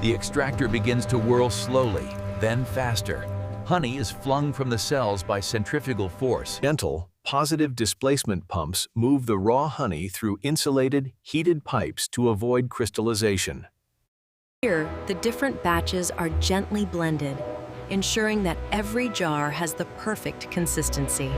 The extractor begins to whirl slowly, then faster. Honey is flung from the cells by centrifugal force. Gentle, positive displacement pumps move the raw honey through insulated, heated pipes to avoid crystallization. Here, the different batches are gently blended, ensuring that every jar has the perfect consistency.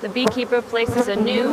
The beekeeper places a new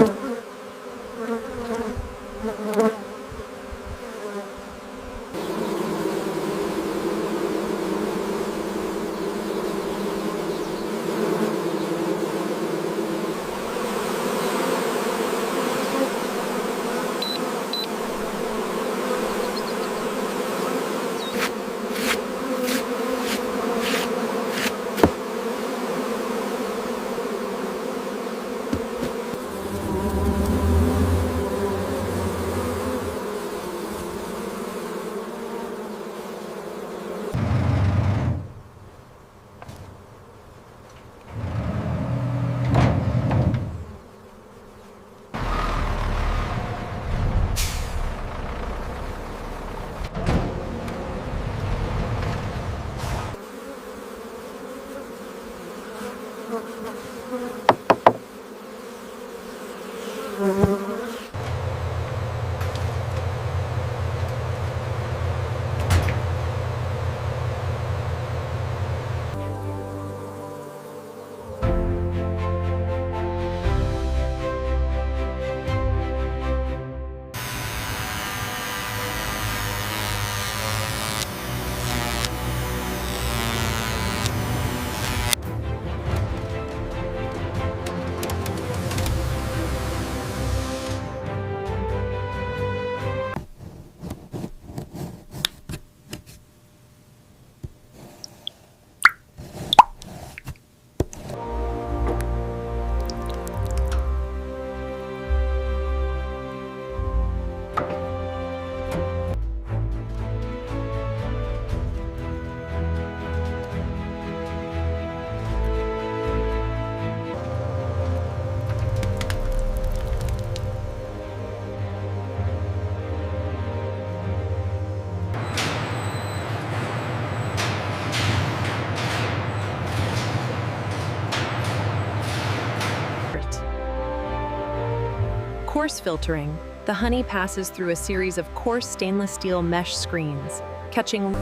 Coarse filtering. The honey passes through a series of coarse stainless steel mesh screens, catching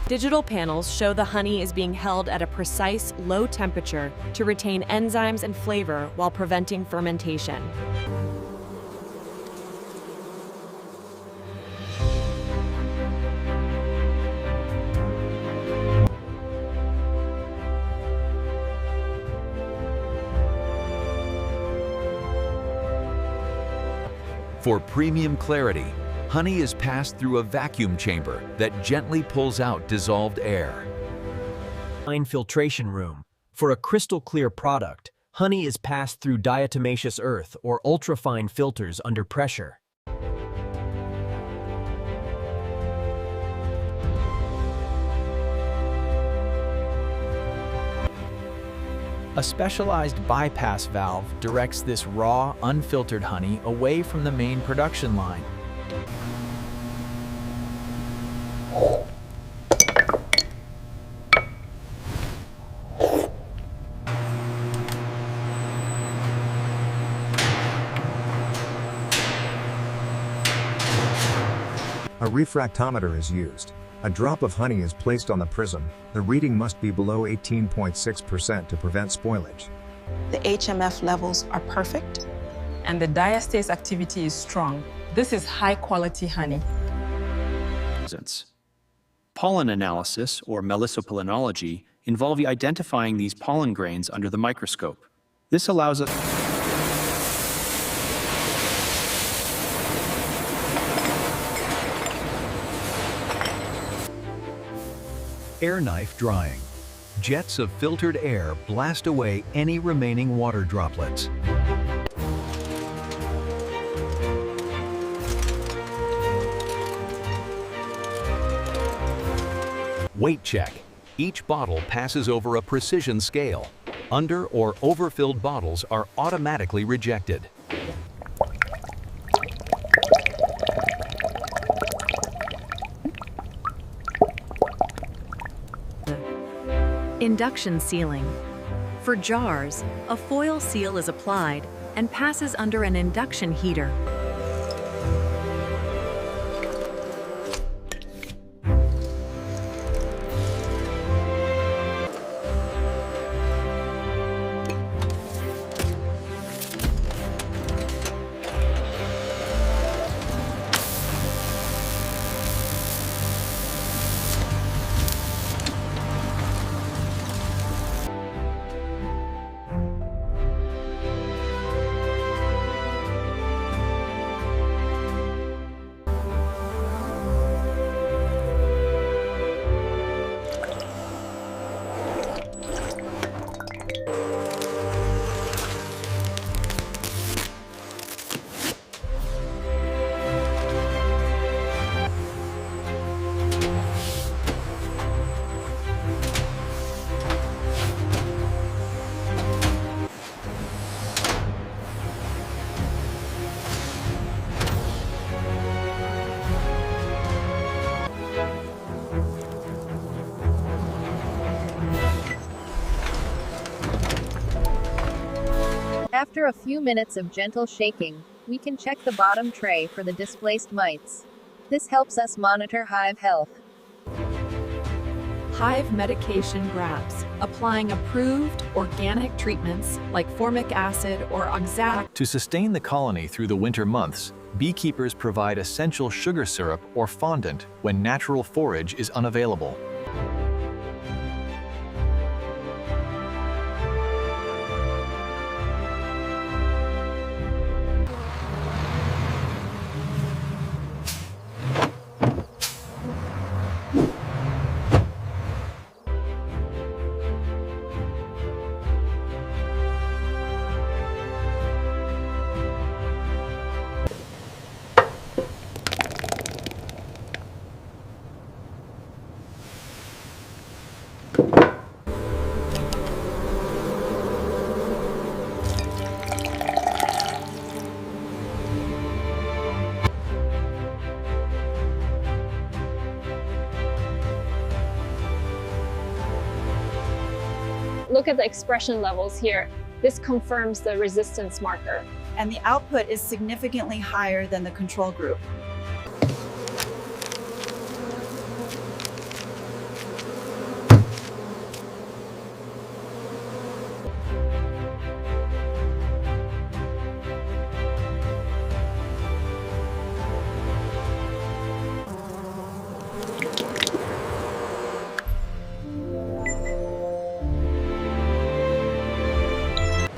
Digital panels show the honey is being held at a precise, low temperature to retain enzymes and flavor while preventing fermentation. For premium clarity, honey is passed through a vacuum chamber that gently pulls out dissolved air. Fine filtration room. For a crystal clear product, honey is passed through diatomaceous earth or ultrafine filters under pressure. A specialized bypass valve directs this raw, unfiltered honey away from the main production line. A refractometer is used. A drop of honey is placed on the prism. The reading must be below 18.6% to prevent spoilage. The HMF levels are perfect. And the diastase activity is strong. This is high-quality honey. Pollen analysis, or melissopollenology, involve identifying these pollen grains under the microscope. This allows us Air knife drying. Jets of filtered air blast away any remaining water droplets. Weight check. Each bottle passes over a precision scale. Under or overfilled bottles are automatically rejected. Induction sealing. For jars, a foil seal is applied and passes under an induction heater. After a few minutes of gentle shaking, we can check the bottom tray for the displaced mites. This helps us monitor hive health. Hive medication grabs, applying approved organic treatments like formic acid or oxalic. To sustain the colony through the winter months, beekeepers provide essential sugar syrup or fondant when natural forage is unavailable. Look at the expression levels here. This confirms the resistance marker. And the output is significantly higher than the control group.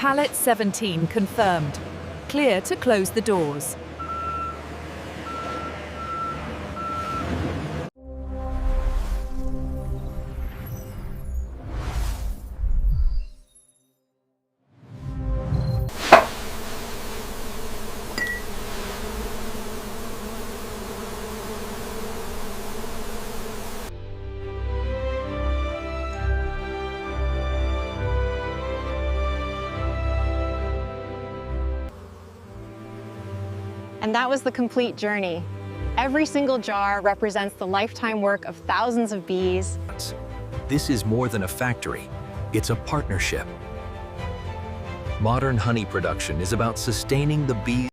Pallet 17 confirmed. Clear to close the doors. And that was the complete journey. Every single jar represents the lifetime work of thousands of bees. This is more than a factory, it's a partnership. Modern honey production is about sustaining the bees